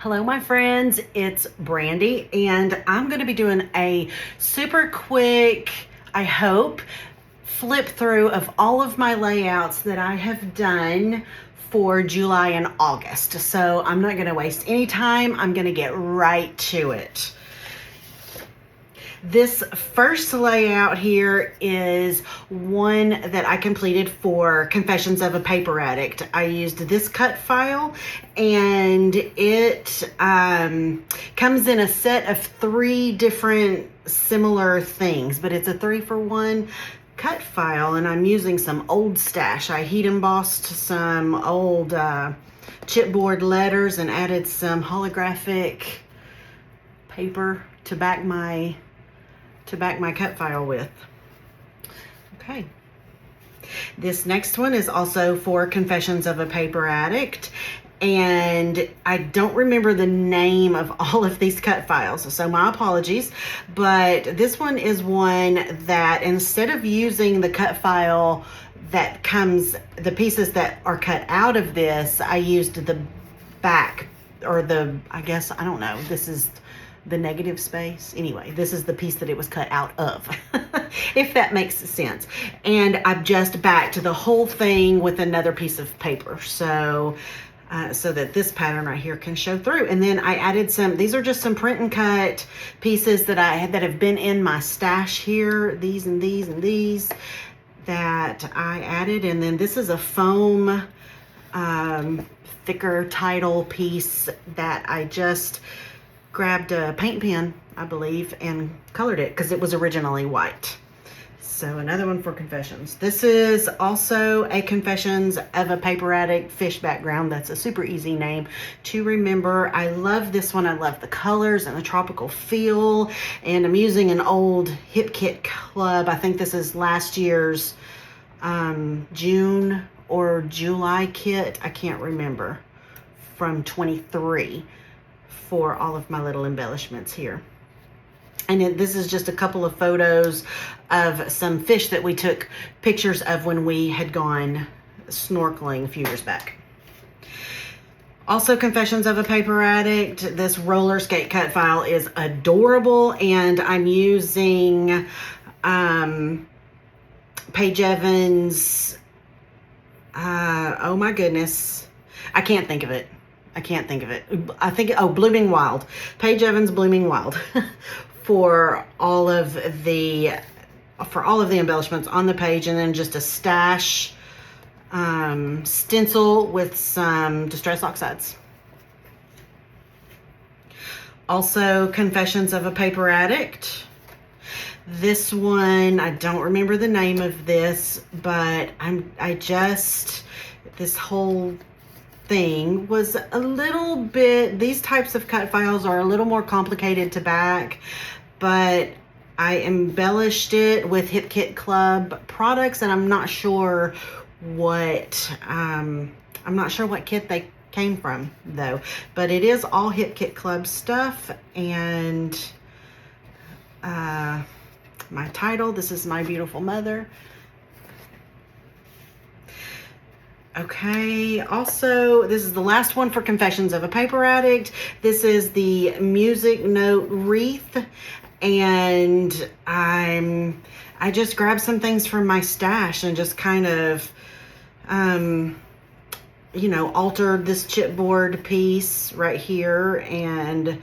Hello, my friends, it's Brandy, and I'm going to be doing a super quick, I hope, flip through of all of my layouts that I have done for July and August. So I'm not going to waste any time. I'm going to get right to it. This first layout here is one that I completed for Confessions of a Paper Addict. I used this cut file, and it comes in a set of 3 different similar things, but it's a 3-for-1 cut file, and I'm using some old stash. I heat embossed some old chipboard letters and added some holographic paper to back my cut file with. Okay. This next one is also for Confessions of a Paper Addict, and I don't remember the name of all of these cut files, so my apologies, but this one is one that instead of using the cut file that comes, the pieces that are cut out of this, I used the back, or the, I guess, I don't know, this is the negative space. Anyway, this is the piece that it was cut out of, if that makes sense. And I've just backed the whole thing with another piece of paper, so that this pattern right here can show through. And then I added some, these are just some print and cut pieces that that have been in my stash here, these and these and these that I added. And then this is a foam thicker title piece that I just grabbed a paint pen, I believe, and colored it because it was originally white. So another one for Confessions. This is also a Confessions of a Paper Addict fish background. That's a super easy name to remember. I love this one. I love the colors and the tropical feel. And I'm using an old Hip Kit Club. I think this is last year's June or July kit. I can't remember, from 23. For all of my little embellishments here. And this is just a couple of photos of some fish that we took pictures of when we had gone snorkeling a few years back. Also, Confessions of a Paper Addict. This roller skate cut file is adorable, and I'm using Paige Evans, oh my goodness, I can't think of it. I think, Blooming Wild. Paige Evans Blooming Wild for all of the embellishments on the page, and then just a stash stencil with some distress oxides. Also, Confessions of a Paper Addict. This one, I don't remember the name of this, but this whole thing was a little bit, these types of cut files are a little more complicated to back, but I embellished it with Hip Kit Club products, and I'm not sure what kit they came from though, but it is all Hip Kit Club stuff. And my title, this is My Beautiful Mother. Okay, also, this is the last one for Confessions of a Paper Addict. This is the music note wreath, and I just grabbed some things from my stash and just kind of, altered this chipboard piece right here, and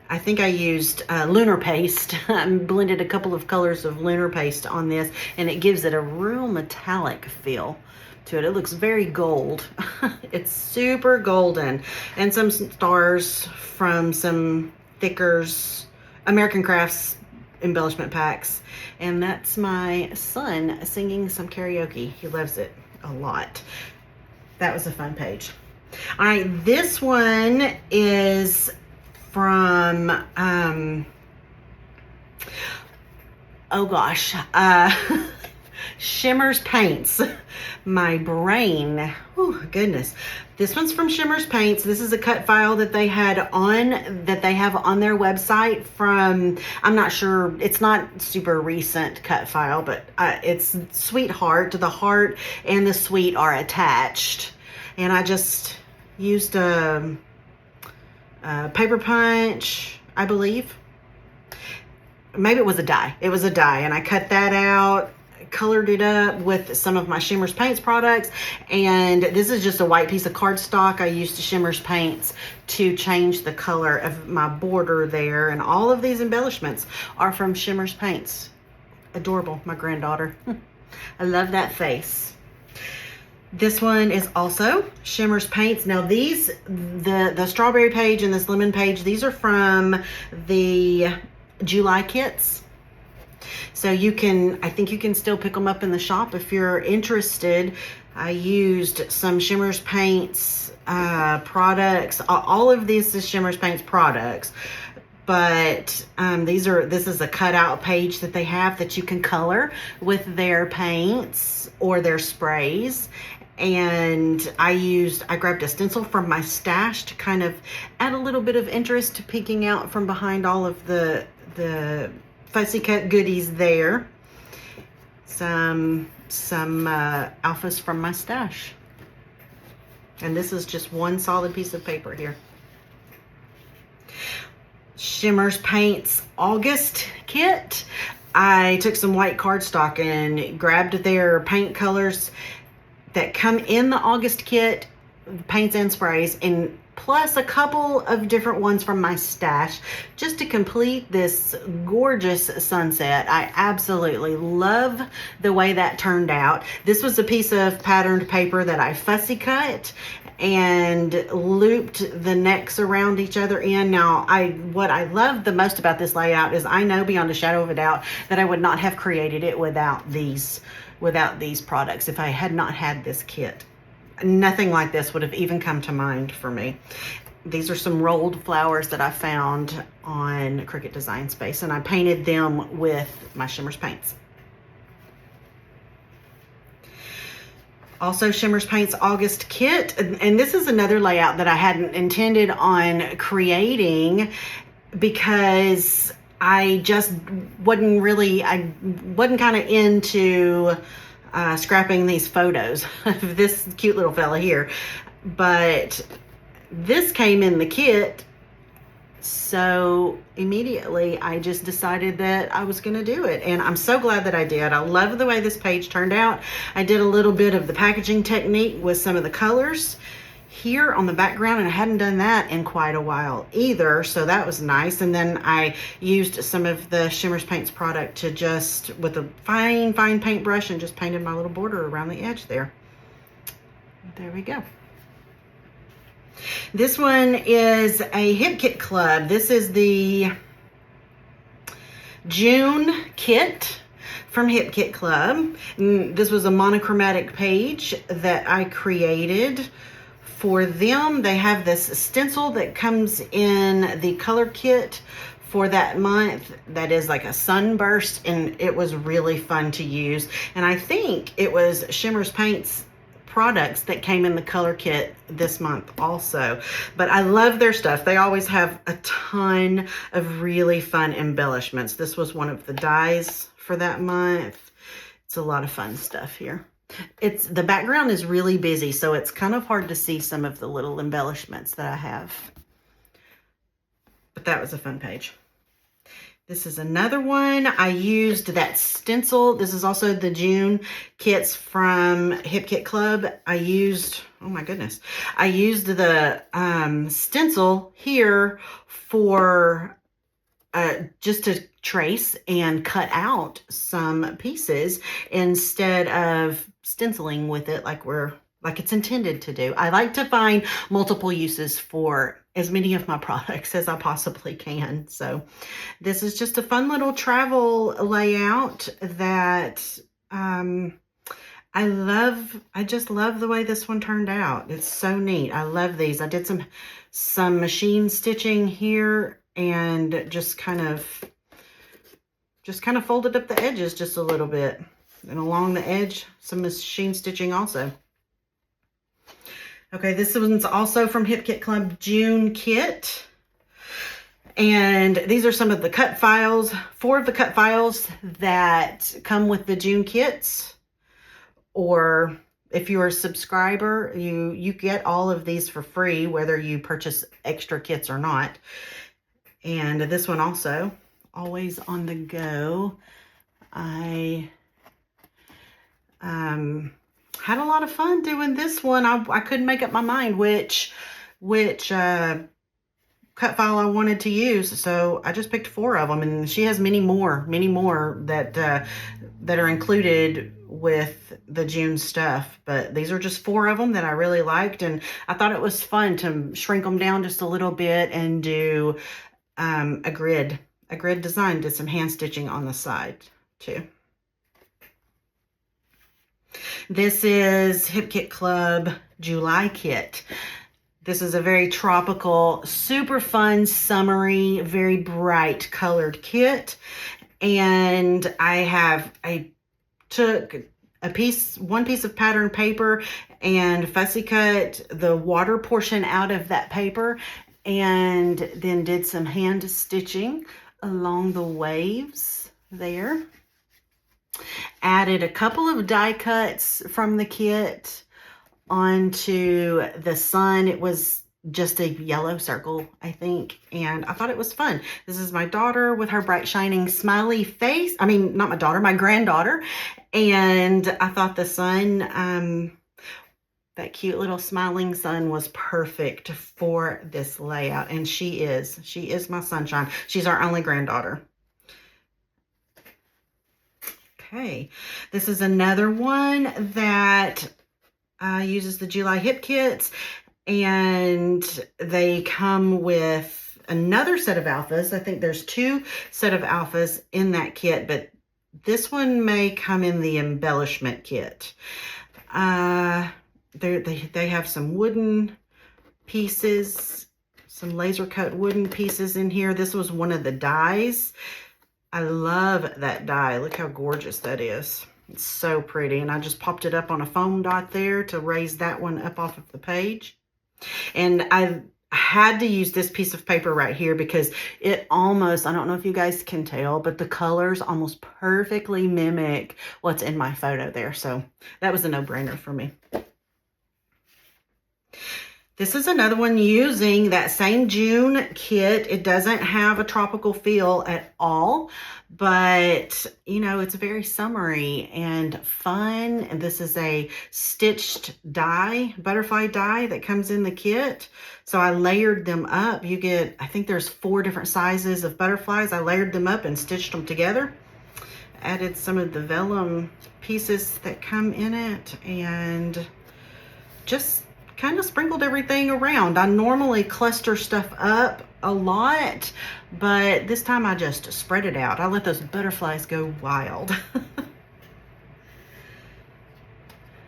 I think I used lunar paste. I blended a couple of colors of lunar paste on this, and it gives it a real metallic feel to it. It looks very gold. It's super golden. And some stars from some thickers, American Crafts embellishment packs. And that's my son singing some karaoke. He loves it a lot. That was a fun page. All right, this one is from Shimmer's Paints. My brain, oh goodness. This one's from Shimmer's Paints. This is a cut file that they have on their website from, I'm not sure, it's not super recent cut file, but it's Sweetheart. The heart and the sweet are attached. And I just used a paper punch, I believe. Maybe it was a die. It was a die, and I cut that out, colored it up with some of my Shimmers Paints products, and this is just a white piece of cardstock. I used Shimmers Paints to change the color of my border there, and all of these embellishments are from Shimmers Paints. Adorable, my granddaughter. I love that face. This one is also Shimmers Paints. Now these, the strawberry page and this lemon page, these are from the July kits. So you can, I think you can still pick them up in the shop if you're interested. I used some Shimmers Paints products. All of this is Shimmers Paints products. But this is a cutout page that they have that you can color with their paints or their sprays. And I grabbed a stencil from my stash to kind of add a little bit of interest, peeking out from behind all of the fussy cut goodies there. Some alphas from my stash. And this is just one solid piece of paper here. Shimmers Paints August kit. I took some white cardstock and grabbed their paint colors that come in the August kit, paints and sprays, and plus a couple of different ones from my stash just to complete this gorgeous sunset. I absolutely love the way that turned out. This was a piece of patterned paper that I fussy cut and looped the necks around each other in. Now, what I love the most about this layout is I know beyond a shadow of a doubt that I would not have created it without these products. If I had not had this kit, nothing like this would have even come to mind for me. These are some rolled flowers that I found on Cricut Design Space, and I painted them with my Shimmers Paints. Also Shimmers Paints August kit, and this is another layout that I hadn't intended on creating because I just wasn't kind of into scrapping these photos of this cute little fella here. But this came in the kit, so immediately I just decided that I was going to do it, and I'm so glad that I did. I love the way this page turned out. I did a little bit of the packaging technique with some of the colors here on the background, and I hadn't done that in quite a while either, so that was nice. And then I used some of the Shimmers Paints product to just, with a fine paintbrush, and just painted my little border around the edge there. There we go. This one is a Hip Kit Club. This is the June kit from Hip Kit Club. This was a monochromatic page that I created for them. They have this stencil that comes in the color kit for that month that is like a sunburst, and it was really fun to use. And I think it was Shimmers Paints products that came in the color kit this month also. But I love their stuff. They always have a ton of really fun embellishments. This was one of the dies for that month. It's a lot of fun stuff here. The background is really busy, so it's kind of hard to see some of the little embellishments that I have. But that was a fun page. This is another one. I used that stencil. This is also the June kits from Hip Kit Club. I used, oh my goodness, I used the stencil here for just to trace and cut out some pieces instead of stenciling with it like it's intended to do. I like to find multiple uses for as many of my products as I possibly can. So this is just a fun little travel layout that I just love the way this one turned out. It's so neat. I love these. I did some machine stitching here and just kind of folded up the edges just a little bit, and along the edge some machine stitching also. Okay, this one's also from Hip Kit Club June kit. And these are some of the cut files, 4 of the cut files that come with the June kits, or if you're a subscriber, you get all of these for free, whether you purchase extra kits or not. And this one also, always on the go. I had a lot of fun doing this one. I couldn't make up my mind which cut file I wanted to use, so I just picked 4 of them, and she has many more that that are included with the June stuff, but these are just 4 of them that I really liked, and I thought it was fun to shrink them down just a little bit and do a grid design. Did some hand stitching on the side too. This is Hip Kit Club July kit. This is a very tropical, super fun, summery, very bright colored kit. And I took one piece of pattern paper and fussy cut the water portion out of that paper, and then did some hand stitching along the waves there. Added a couple of die cuts from the kit onto the sun. It was just a yellow circle, I think, and I thought it was fun. This is my daughter with her bright shining smiley face. I mean, not my daughter, my granddaughter. And I thought the sun, that cute little smiling sun, was perfect for this layout, and she is my sunshine. She's our only granddaughter. Okay, this is another one that uses the July hip kits, and they come with another set of alphas. I think there's 2 set of alphas in that kit, but this one may come in the embellishment kit. They have some wooden pieces, some laser cut wooden pieces in here. This was one of the dies. I love that die. Look how gorgeous that is. It's so pretty. And I just popped it up on a foam dot there to raise that one up off of the page. And I had to use this piece of paper right here because it almost, I don't know if you guys can tell, but the colors almost perfectly mimic what's in my photo there. So that was a no-brainer for me. This is another one using that same June kit. It doesn't have a tropical feel at all, but you know, it's very summery and fun. And this is a stitched die, butterfly die that comes in the kit. So I layered them up. You get, I think there's 4 different sizes of butterflies. I layered them up and stitched them together. Added some of the vellum pieces that come in it and just kind of sprinkled everything around. I normally cluster stuff up a lot, but this time I just spread it out. I let those butterflies go wild.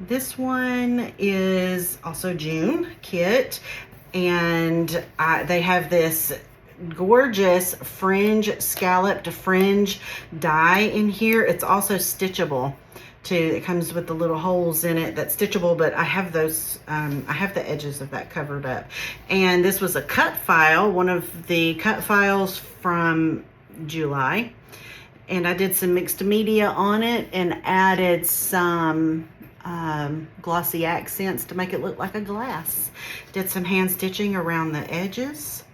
This one is also June kit, and they have this gorgeous fringe, scalloped fringe die in here. It's also stitchable too. It comes with the little holes in it that's stitchable, but I have those, I have the edges of that covered up. And this was a cut file, one of the cut files from July. And I did some mixed media on it and added some glossy accents to make it look like a glass. Did some hand stitching around the edges.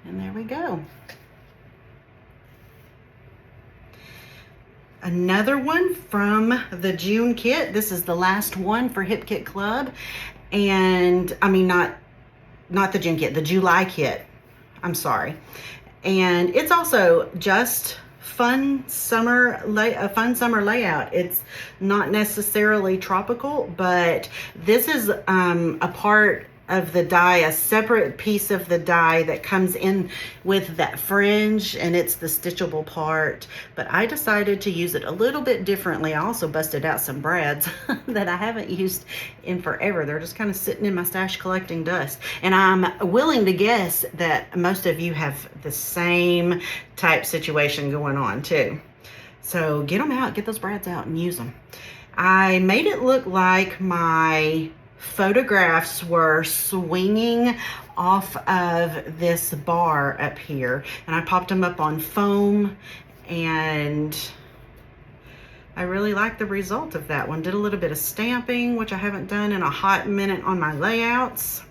And there we go. Another one from the June kit. This is the last one for Hip Kit Club. And I mean, not the June kit, the July kit. I'm sorry. And it's also just a fun summer layout. It's not necessarily tropical, but this is a part of the die, a separate piece of the die that comes in with that fringe, and it's the stitchable part. But I decided to use it a little bit differently. I also busted out some brads that I haven't used in forever. They're just kind of sitting in my stash collecting dust. And I'm willing to guess that most of you have the same type situation going on too. So get them out, get those brads out and use them. I made it look like my photographs were swinging off of this bar up here, and I popped them up on foam and I really like the result of that one. Did a little bit of stamping, which I haven't done in a hot minute on my layouts.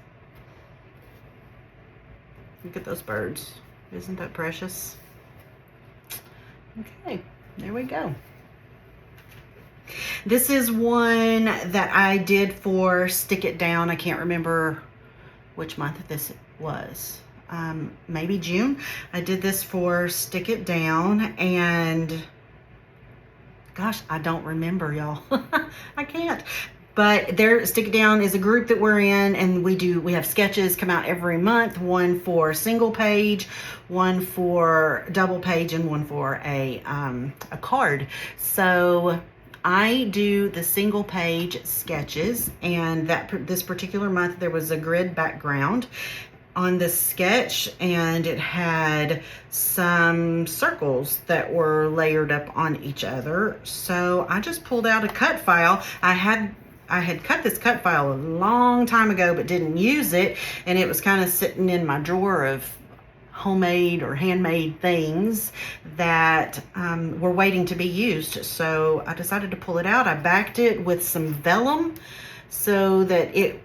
Look at those birds. Isn't that precious? Okay, there we go. This is one that I did for Stick It Down. I can't remember which month this was. Maybe June. I did this for Stick It Down, and gosh, I don't remember, y'all. I can't. But Stick It Down is a group that we're in, and we have sketches come out every month, one for single page, one for double page, and one for a card. So I do the single page sketches, and this particular month there was a grid background on this sketch, and it had some circles that were layered up on each other. So I just pulled out a cut file. I had cut this cut file a long time ago but didn't use it, and it was kind of sitting in my drawer of homemade or handmade things that were waiting to be used. So I decided to pull it out. I backed it with some vellum so that it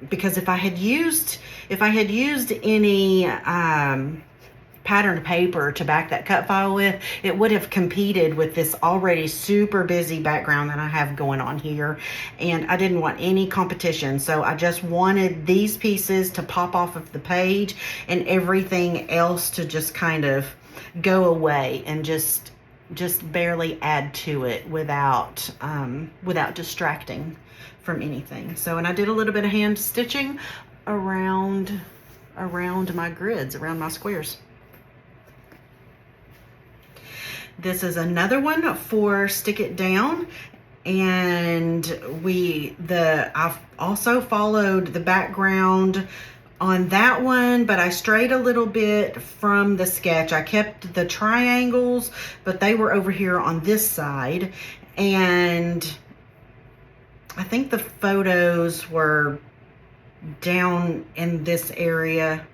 because if I had used any pattern paper to back that cut file with, it would have competed with this already super busy background that I have going on here, and I didn't want any competition. So I just wanted these pieces to pop off of the page and everything else to just kind of go away and just barely add to it without distracting from anything. So, and I did a little bit of hand stitching around my grids, around my squares. This is another one for Stick It Down, and I've also followed the background on that one, but I strayed a little bit from the sketch. I kept the triangles, but they were over here on this side, and I think the photos were down in this area.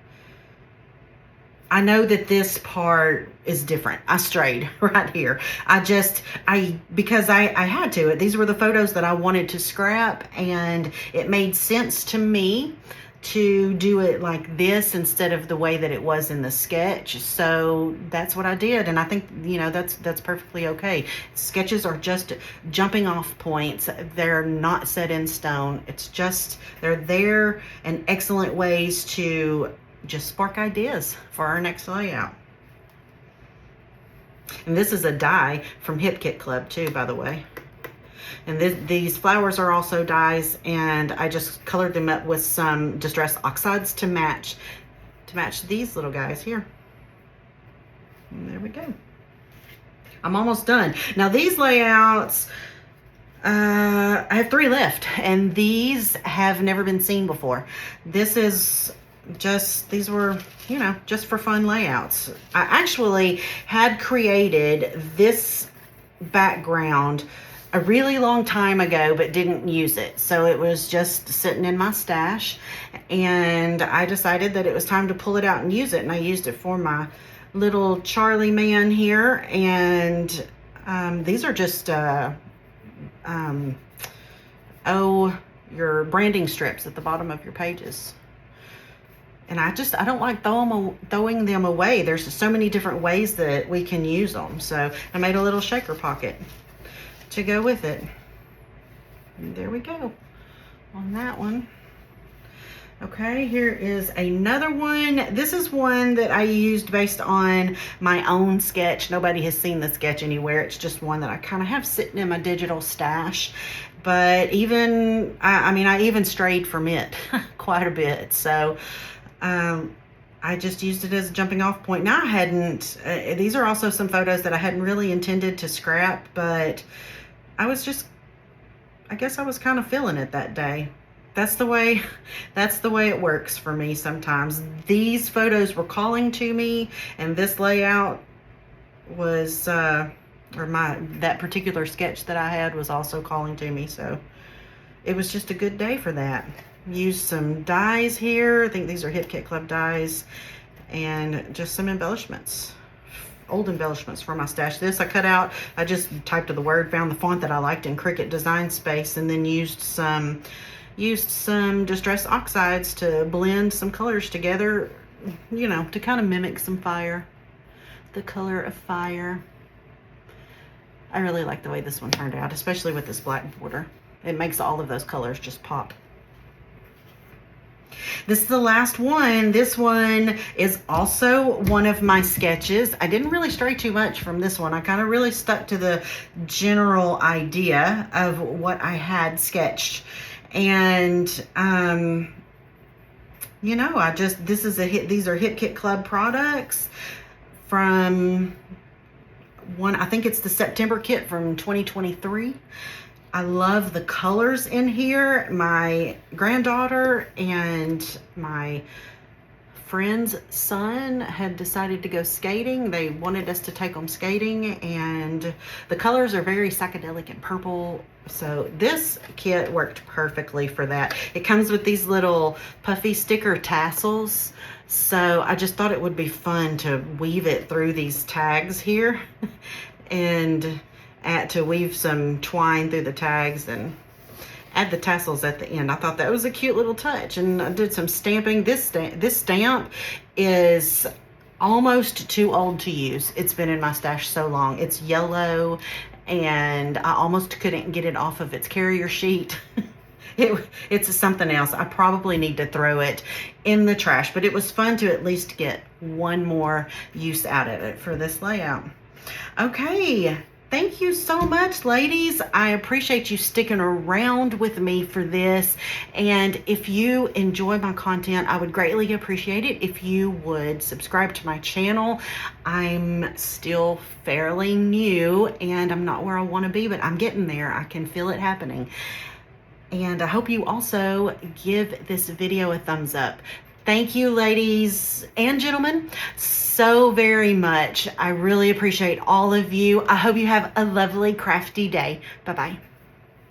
I know that this part is different. I strayed right here. Because I had to. These were the photos that I wanted to scrap, and it made sense to me to do it like this instead of the way that it was in the sketch. So that's what I did, and I think, you know, that's perfectly okay. Sketches are just jumping off points. They're not set in stone. It's just, they're there and excellent ways to just spark ideas for our next layout. And this is a die from Hip Kit Club too, by the way. And these flowers are also dies, and I just colored them up with some distress oxides to match these little guys here. And there we go. I'm almost done. Now these layouts, I have 3 left, and these have never been seen before. This is these were, you know, just for fun layouts. I actually had created this background a really long time ago, but didn't use it. So it was just sitting in my stash, and I decided that it was time to pull it out and use it. And I used it for my little Charlie man here. And these are just, your branding strips at the bottom of your pages. And I don't like throwing them away. There's so many different ways that we can use them. So I made a little shaker pocket to go with it. And there we go on that one. Okay, here is another one. This is one that I used based on my own sketch. Nobody has seen the sketch anywhere. It's just one that I kind of have sitting in my digital stash. But even, I even strayed from it quite a bit. So I just used it as a jumping off point. Now I hadn't, these are also some photos that I hadn't really intended to scrap, but I guess I was kind of feeling it that day. That's the way it works for me sometimes. These photos were calling to me, and this layout was, that particular sketch that I had was also calling to me. So it was just a good day for that. Used some dies here. I think these are Hip Kit Club dies, and just some embellishments old embellishments for my stash. This I cut out. I just typed the word, found the font that I liked in Cricut Design Space, and then used some distress oxides to blend some colors together, you know, to kind of mimic some fire, the color of fire. I really like the way this one turned out, especially with this black border. It makes all of those colors just pop. This is the last one. This one is also one of my sketches. I didn't really stray too much from this one. I kind of really stuck to the general idea of what I had sketched. And, you know, this is a hit. These are Hip Kit Club products from I think it's the September kit from 2023. I love the colors in here. My granddaughter and my friend's son had decided to go skating. They wanted us to take them skating, and the colors are very psychedelic and purple. So this kit worked perfectly for that. It comes with these little puffy sticker tassels. So I just thought it would be fun to weave it through these tags here and to weave some twine through the tags and add the tassels at the end. I thought that was a cute little touch, and I did some stamping. This stamp is almost too old to use. It's been in my stash so long. It's yellow, and I almost couldn't get it off of its carrier sheet. It's something else. I probably need to throw it in the trash, but it was fun to at least get one more use out of it for this layout. Okay. Thank you so much, ladies. I appreciate you sticking around with me for this. And if you enjoy my content, I would greatly appreciate it if you would subscribe to my channel. I'm still fairly new and I'm not where I want to be, but I'm getting there. I can feel it happening. And I hope you also give this video a thumbs up. Thank you, ladies and gentlemen, so very much. I really appreciate all of you. I hope you have a lovely crafty day. Bye-bye.